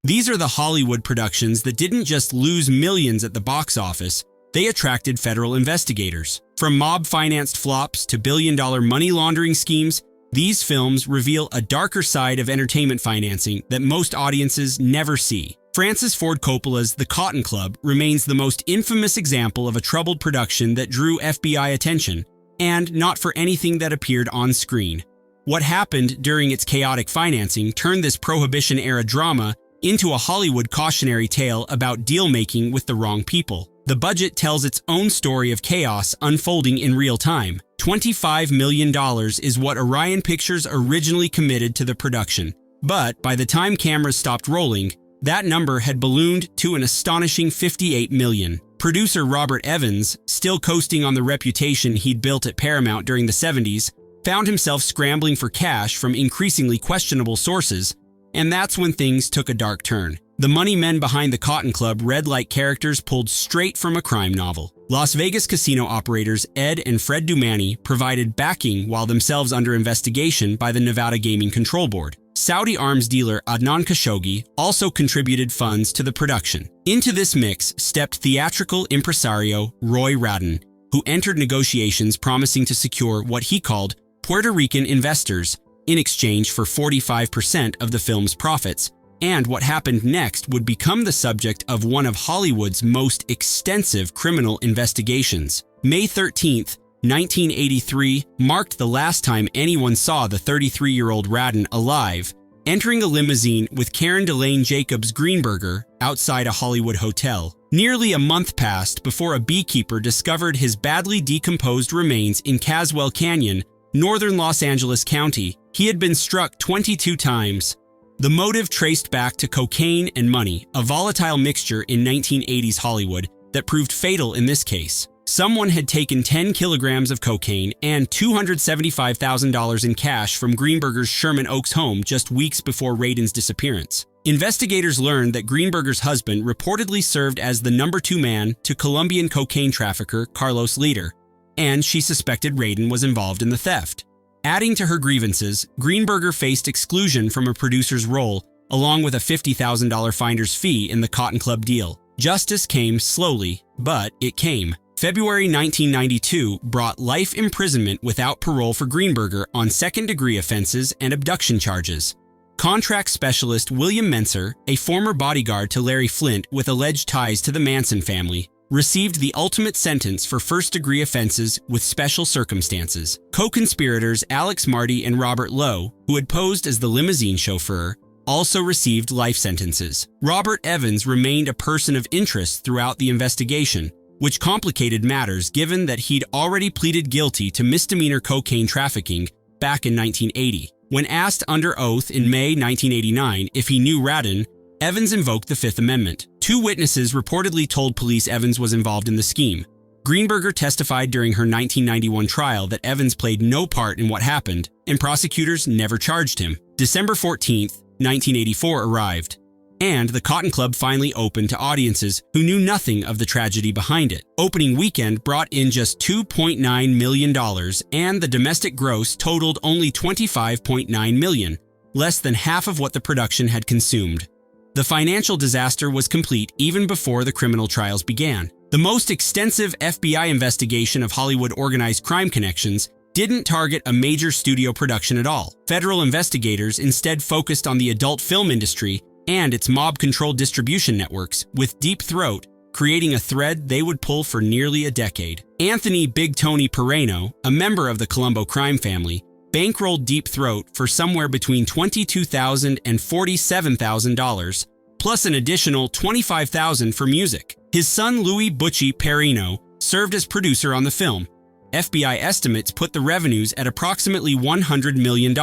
These are the Hollywood productions that didn't just lose millions at the box office, they attracted federal investigators. From mob-financed flops to billion-dollar money laundering schemes, these films reveal a darker side of entertainment financing that most audiences never see. Francis Ford Coppola's The Cotton Club remains the most infamous example of a troubled production that drew FBI attention, and not for anything that appeared on screen. What happened during its chaotic financing turned this Prohibition-era drama into a Hollywood cautionary tale about deal-making with the wrong people. The budget tells its own story of chaos unfolding in real time. $25 million is what Orion Pictures originally committed to the production. But by the time cameras stopped rolling, that number had ballooned to an astonishing $58 million. Producer Robert Evans, still coasting on the reputation he'd built at Paramount during the 70s, found himself scrambling for cash from increasingly questionable sources, and that's when things took a dark turn. The money men behind the Cotton Club read like characters pulled straight from a crime novel. Las Vegas casino operators Ed and Fred Dumani provided backing while themselves under investigation by the Nevada Gaming Control Board. Saudi arms dealer Adnan Khashoggi also contributed funds to the production. Into this mix stepped theatrical impresario Roy Radin, who entered negotiations promising to secure what he called Puerto Rican investors in exchange for 45% of the film's profits, and what happened next would become the subject of one of Hollywood's most extensive criminal investigations. May 13, 1983 marked the last time anyone saw the 33-year-old Radin alive, entering a limousine with Karen Delane Jacobs Greenberger outside a Hollywood hotel. Nearly a month passed before a beekeeper discovered his badly decomposed remains in Caswell Canyon, northern Los Angeles County. He had been struck 22 times. The motive traced back to cocaine and money, a volatile mixture in 1980s Hollywood that proved fatal in this case. Someone had taken 10 kilograms of cocaine and $275,000 in cash from Greenberger's Sherman Oaks home just weeks before Radin's disappearance. Investigators learned that Greenberger's husband reportedly served as the number 2 man to Colombian cocaine trafficker Carlos Leder, and she suspected Radin was involved in the theft. Adding to her grievances, Greenberger faced exclusion from a producer's role, along with a $50,000 finder's fee in the Cotton Club deal. Justice came slowly, but it came. February 1992 brought life imprisonment without parole for Greenberger on second-degree offenses and abduction charges. Contract specialist William Menser, a former bodyguard to Larry Flynt with alleged ties to the Manson family, received the ultimate sentence for first-degree offenses with special circumstances. Co-conspirators Alex Marty and Robert Lowe, who had posed as the limousine chauffeur, also received life sentences. Robert Evans remained a person of interest throughout the investigation, which complicated matters given that he'd already pleaded guilty to misdemeanor cocaine trafficking back in 1980. When asked under oath in May 1989 if he knew Radin, Evans invoked the Fifth Amendment. 2 witnesses reportedly told police Evans was involved in the scheme. Greenberger testified during her 1991 trial that Evans played no part in what happened, and prosecutors never charged him. December 14, 1984 arrived, and the Cotton Club finally opened to audiences who knew nothing of the tragedy behind it. Opening weekend brought in just $2.9 million, and the domestic gross totaled only $25.9 million, less than half of what the production had consumed. The financial disaster was complete even before the criminal trials began. The most extensive FBI investigation of Hollywood organized crime connections didn't target a major studio production at all. Federal investigators instead focused on the adult film industry and its mob-controlled distribution networks, with Deep Throat creating a thread they would pull for nearly a decade. Anthony Big Tony Perreno, a member of the Colombo crime family, bankrolled Deep Throat for somewhere between $22,000 and $47,000, plus an additional $25,000 for music. His son Louis Butchie Perrino served as producer on the film. FBI estimates put the revenues at approximately $100 million,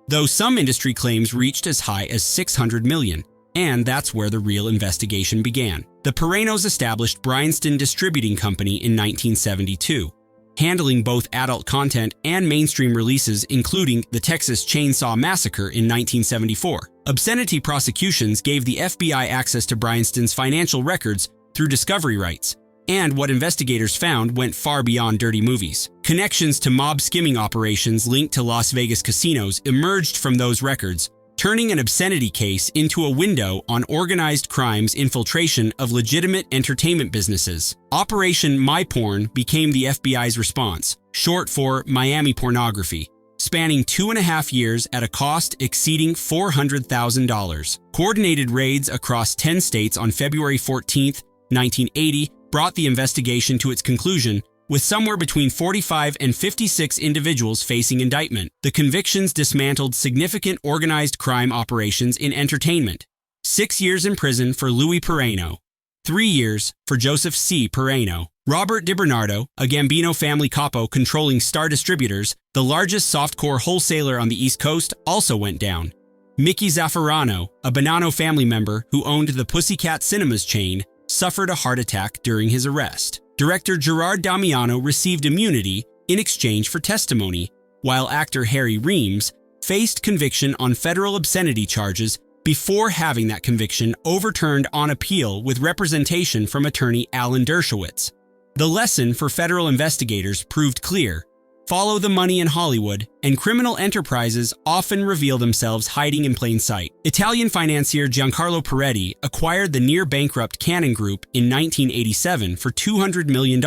though some industry claims reached as high as $600 million. And that's where the real investigation began. The Perrenos established Bryanston Distributing Company in 1972. Handling both adult content and mainstream releases, including the Texas Chainsaw Massacre in 1974. Obscenity prosecutions gave the FBI access to Bryanston's financial records through discovery rights, and what investigators found went far beyond dirty movies. Connections to mob skimming operations linked to Las Vegas casinos emerged from those records, turning an obscenity case into a window on organized crime's infiltration of legitimate entertainment businesses. Operation MIPORN became the FBI's response, short for Miami Pornography, spanning 2.5 years at a cost exceeding $400,000. Coordinated raids across 10 states on February 14, 1980, brought the investigation to its conclusion, with somewhere between 45 and 56 individuals facing indictment. The convictions dismantled significant organized crime operations in entertainment. 6 years in prison for Louis Perreno, 3 years for Joseph C. Perreno. Robert DiBernardo, a Gambino family capo controlling Star Distributors, the largest softcore wholesaler on the East Coast, also went down. Mickey Zaffarano, a Bonanno family member who owned the Pussycat Cinemas chain, suffered a heart attack during his arrest. Director Gerard Damiano received immunity in exchange for testimony, while actor Harry Reams faced conviction on federal obscenity charges before having that conviction overturned on appeal with representation from attorney Alan Dershowitz. The lesson for federal investigators proved clear. Follow the money in Hollywood, and criminal enterprises often reveal themselves hiding in plain sight. Italian financier Giancarlo Parretti acquired the near-bankrupt Cannon Group in 1987 for $200 million,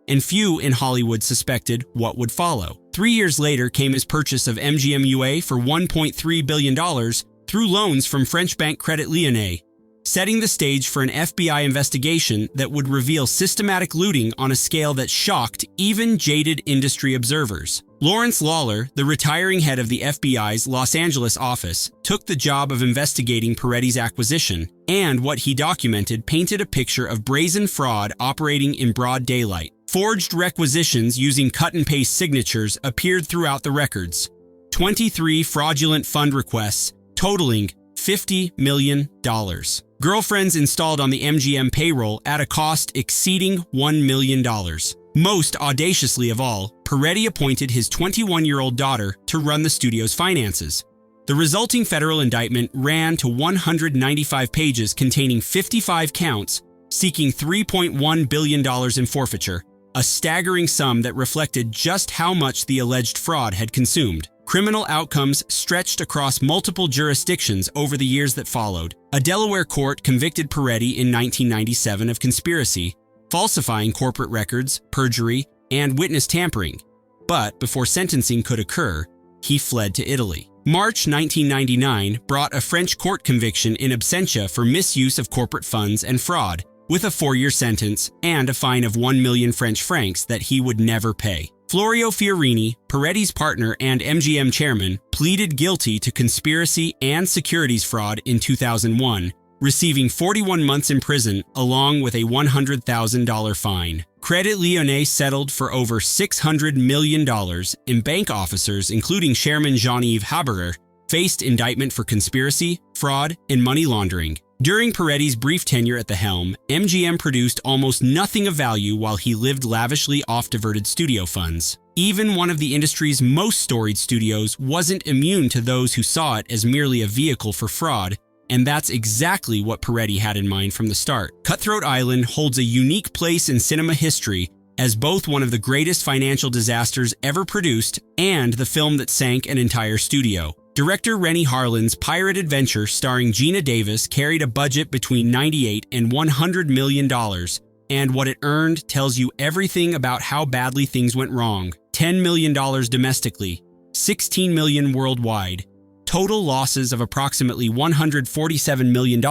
and few in Hollywood suspected what would follow. 3 years later came his purchase of MGM UA for $1.3 billion through loans from French bank Credit Lyonnais, setting the stage for an FBI investigation that would reveal systematic looting on a scale that shocked even jaded industry observers. Lawrence Lawler, the retiring head of the FBI's Los Angeles office, took the job of investigating Parretti's acquisition, and what he documented painted a picture of brazen fraud operating in broad daylight. Forged requisitions using cut-and-paste signatures appeared throughout the records. 23 fraudulent fund requests, totaling $50 million. Girlfriends installed on the MGM payroll at a cost exceeding $1 million. Most audaciously of all, Parretti appointed his 21-year-old daughter to run the studio's finances. The resulting federal indictment ran to 195 pages containing 55 counts, seeking $3.1 billion in forfeiture, a staggering sum that reflected just how much the alleged fraud had consumed. Criminal outcomes stretched across multiple jurisdictions over the years that followed. A Delaware court convicted Parretti in 1997 of conspiracy, falsifying corporate records, perjury, and witness tampering. But before sentencing could occur, he fled to Italy. March 1999 brought a French court conviction in absentia for misuse of corporate funds and fraud, with a 4-year sentence and a fine of 1 million French francs that he would never pay. Florio Fiorini, Parretti's partner and MGM chairman, pleaded guilty to conspiracy and securities fraud in 2001, receiving 41 months in prison along with a $100,000 fine. Credit Lyonnais settled for over $600 million, and bank officers, including Chairman Jean-Yves Haberer, faced indictment for conspiracy, fraud, and money laundering. During Parretti's brief tenure at the helm, MGM produced almost nothing of value while he lived lavishly off diverted studio funds. Even one of the industry's most storied studios wasn't immune to those who saw it as merely a vehicle for fraud, and that's exactly what Parretti had in mind from the start. Cutthroat Island holds a unique place in cinema history as both one of the greatest financial disasters ever produced and the film that sank an entire studio. Director Rennie Harlin's pirate adventure starring Gina Davis carried a budget between $98 and $100 million, and what it earned tells you everything about how badly things went wrong. $10 million domestically, $16 million worldwide, total losses of approximately $147 million,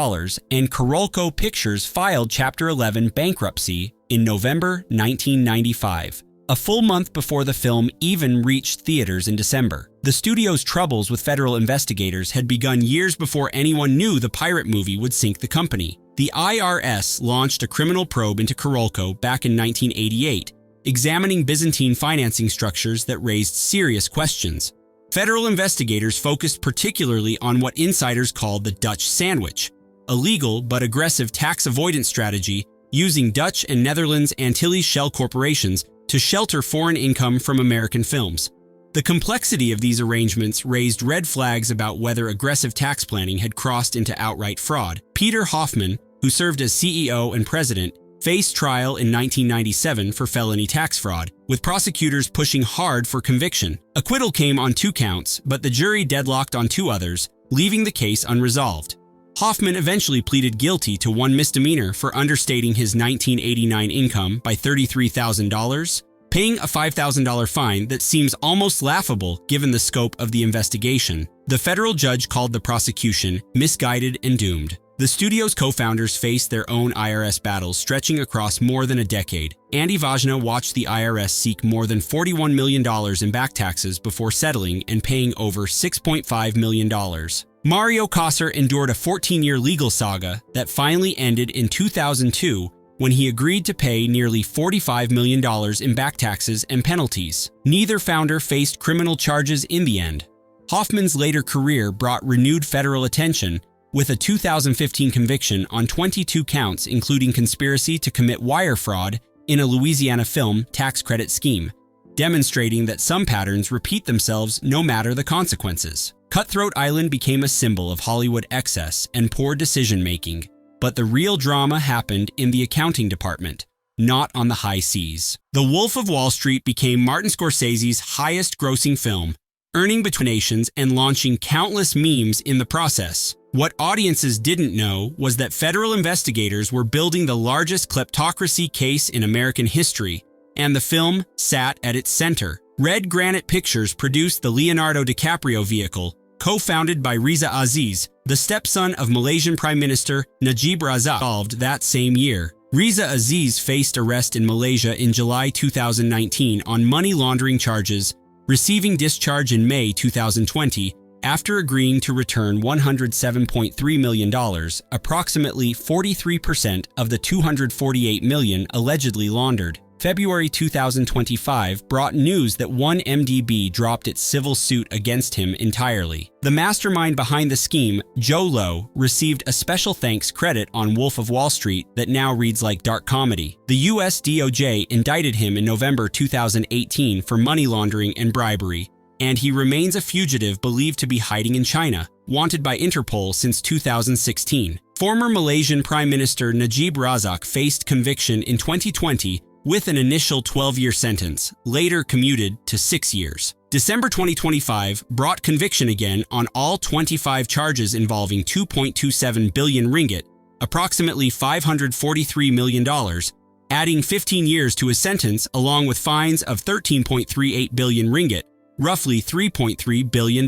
and Carolco Pictures filed Chapter 11 bankruptcy in November 1995. A full month before the film even reached theaters in December. The studio's troubles with federal investigators had begun years before anyone knew the pirate movie would sink the company. The IRS launched a criminal probe into Carolco back in 1988, examining Byzantine financing structures that raised serious questions. Federal investigators focused particularly on what insiders called the Dutch sandwich, a legal but aggressive tax avoidance strategy using Dutch and Netherlands Antilles shell corporations to shelter foreign income from American films. The complexity of these arrangements raised red flags about whether aggressive tax planning had crossed into outright fraud. Peter Hoffman, who served as CEO and president, faced trial in 1997 for felony tax fraud, with prosecutors pushing hard for conviction. Acquittal came on 2 counts, but the jury deadlocked on 2 others, leaving the case unresolved. Hoffman eventually pleaded guilty to 1 misdemeanor for understating his 1989 income by $33,000, paying a $5,000 fine that seems almost laughable given the scope of the investigation. The federal judge called the prosecution misguided and doomed. The studio's co-founders faced their own IRS battles stretching across more than a decade. Andy Vajna watched the IRS seek more than $41 million in back taxes before settling and paying over $6.5 million. Mario Kassar endured a 14-year legal saga that finally ended in 2002 when he agreed to pay nearly $45 million in back taxes and penalties. Neither founder faced criminal charges in the end. Hoffman's later career brought renewed federal attention, with a 2015 conviction on 22 counts including conspiracy to commit wire fraud in a Louisiana film tax credit scheme, demonstrating that some patterns repeat themselves no matter the consequences. Cutthroat Island became a symbol of Hollywood excess and poor decision-making, but the real drama happened in the accounting department, not on the high seas. The Wolf of Wall Street became Martin Scorsese's highest-grossing film, earning between nations and launching countless memes in the process. What audiences didn't know was that federal investigators were building the largest kleptocracy case in American history, and the film sat at its center. Red Granite Pictures produced the Leonardo DiCaprio vehicle, co-founded by Riza Aziz, the stepson of Malaysian Prime Minister Najib Razak, solved that same year. Riza Aziz faced arrest in Malaysia in July 2019 on money laundering charges, receiving discharge in May 2020 after agreeing to return $107.3 million, approximately 43% of the $248 million allegedly laundered. February 2025 brought news that 1MDB dropped its civil suit against him entirely. The mastermind behind the scheme, Joe Lowe, received a special thanks credit on Wolf of Wall Street that now reads like dark comedy. The US DOJ indicted him in November 2018 for money laundering and bribery, and he remains a fugitive believed to be hiding in China, wanted by Interpol since 2016. Former Malaysian Prime Minister Najib Razak faced conviction in 2020 with an initial 12-year sentence, later commuted to 6 years. December 2025 brought conviction again on all 25 charges involving 2.27 billion ringgit, approximately $543 million, adding 15 years to his sentence along with fines of 13.38 billion ringgit, roughly $3.3 billion.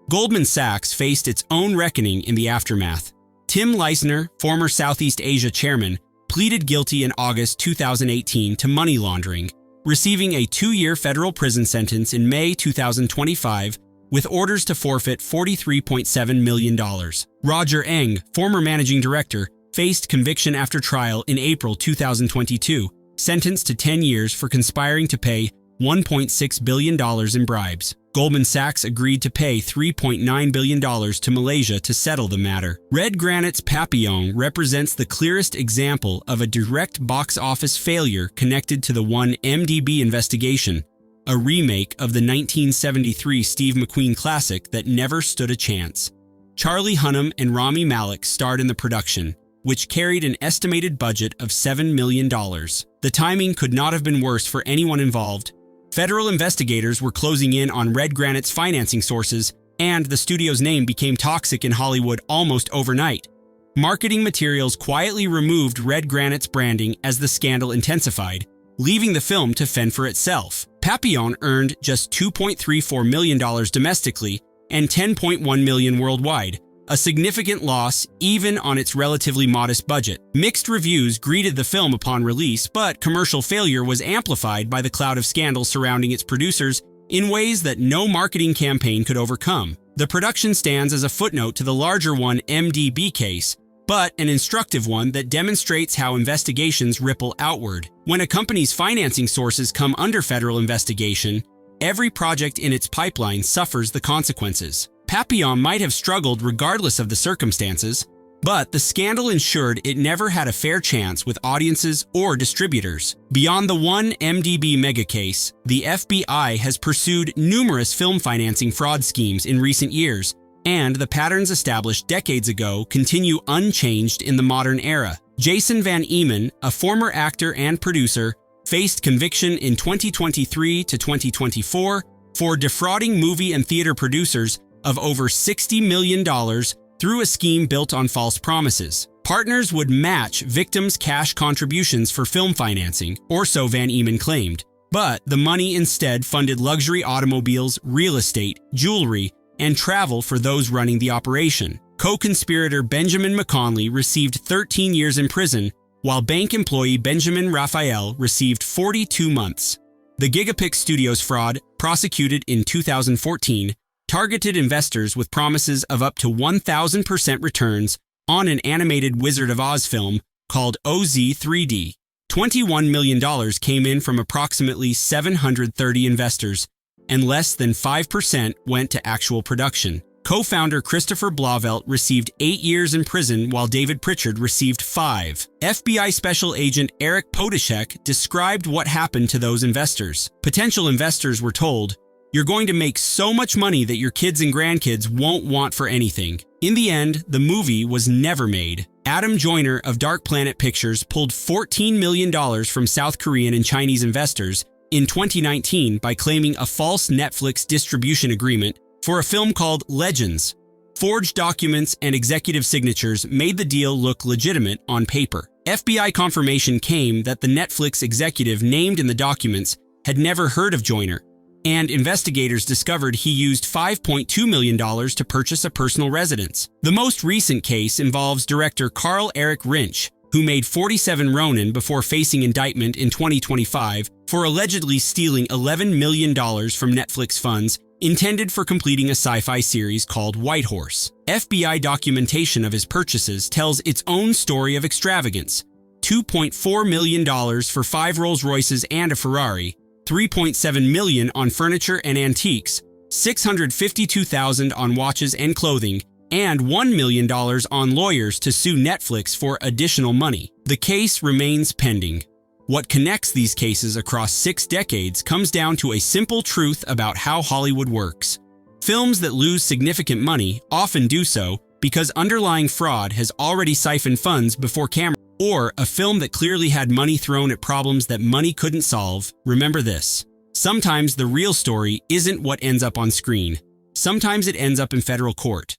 Goldman Sachs faced its own reckoning in the aftermath. Tim Leissner, former Southeast Asia chairman, pleaded guilty in August 2018 to money laundering, receiving a 2-year federal prison sentence in May 2025 with orders to forfeit $43.7 million. Roger Ng, former managing director, faced conviction after trial in April 2022, sentenced to 10 years for conspiring to pay $1.6 billion in bribes. Goldman Sachs agreed to pay $3.9 billion to Malaysia to settle the matter. Red Granite's Papillon represents the clearest example of a direct box office failure connected to the 1MDB investigation, a remake of the 1973 Steve McQueen classic that never stood a chance. Charlie Hunnam and Rami Malek starred in the production, which carried an estimated budget of $7 million. The timing could not have been worse for anyone involved. Federal investigators were closing in on Red Granite's financing sources, and the studio's name became toxic in Hollywood almost overnight. Marketing materials quietly removed Red Granite's branding as the scandal intensified, leaving the film to fend for itself. Papillon earned just $2.34 million domestically and $10.1 million worldwide, a significant loss even on its relatively modest budget. Mixed reviews greeted the film upon release, but commercial failure was amplified by the cloud of scandals surrounding its producers in ways that no marketing campaign could overcome. The production stands as a footnote to the larger 1MDB case, but an instructive one that demonstrates how investigations ripple outward. When a company's financing sources come under federal investigation, every project in its pipeline suffers the consequences. Papillon might have struggled regardless of the circumstances, but the scandal ensured it never had a fair chance with audiences or distributors. Beyond the 1MDB mega case, the FBI has pursued numerous film financing fraud schemes in recent years, and the patterns established decades ago continue unchanged in the modern era. Jason Van Eman, a former actor and producer, faced conviction in 2023 to 2024 for defrauding movie and theater producers of over $60 million through a scheme built on false promises. Partners would match victims' cash contributions for film financing, or so Van Eman claimed. But the money instead funded luxury automobiles, real estate, jewelry, and travel for those running the operation. Co-conspirator Benjamin McConley received 13 years in prison, while bank employee Benjamin Raphael received 42 months. The Gigapix Studios fraud, prosecuted in 2014, targeted investors with promises of up to 1,000% returns on an animated Wizard of Oz film called OZ3D. $21 million came in from approximately 730 investors, and less than 5% went to actual production. Co-founder Christopher Blauvelt received 8 years in prison while David Pritchard received 5. FBI Special Agent Eric Podashek described what happened to those investors. Potential investors were told, "You're going to make so much money that your kids and grandkids won't want for anything." In the end, the movie was never made. Adam Joyner of Dark Planet Pictures pulled $14 million from South Korean and Chinese investors in 2019 by claiming a false Netflix distribution agreement for a film called Legends. Forged documents and executive signatures made the deal look legitimate on paper. FBI confirmation came that the Netflix executive named in the documents had never heard of Joyner, and investigators discovered he used $5.2 million to purchase a personal residence. The most recent case involves director Carl Eric Rinch, who made 47 Ronin before facing indictment in 2025 for allegedly stealing $11 million from Netflix funds intended for completing a sci-fi series called Whitehorse. FBI documentation of his purchases tells its own story of extravagance. $2.4 million for 5 Rolls-Royces and a Ferrari, $3.7 million on furniture and antiques, $652,000 on watches and clothing, and $1 million on lawyers to sue Netflix for additional money. The case remains pending. What connects these cases across 6 decades comes down to a simple truth about how Hollywood works. Films that lose significant money often do so because underlying fraud has already siphoned funds before camera. Or a film that clearly had money thrown at problems that money couldn't solve. Remember this: sometimes the real story isn't what ends up on screen. Sometimes it ends up in federal court.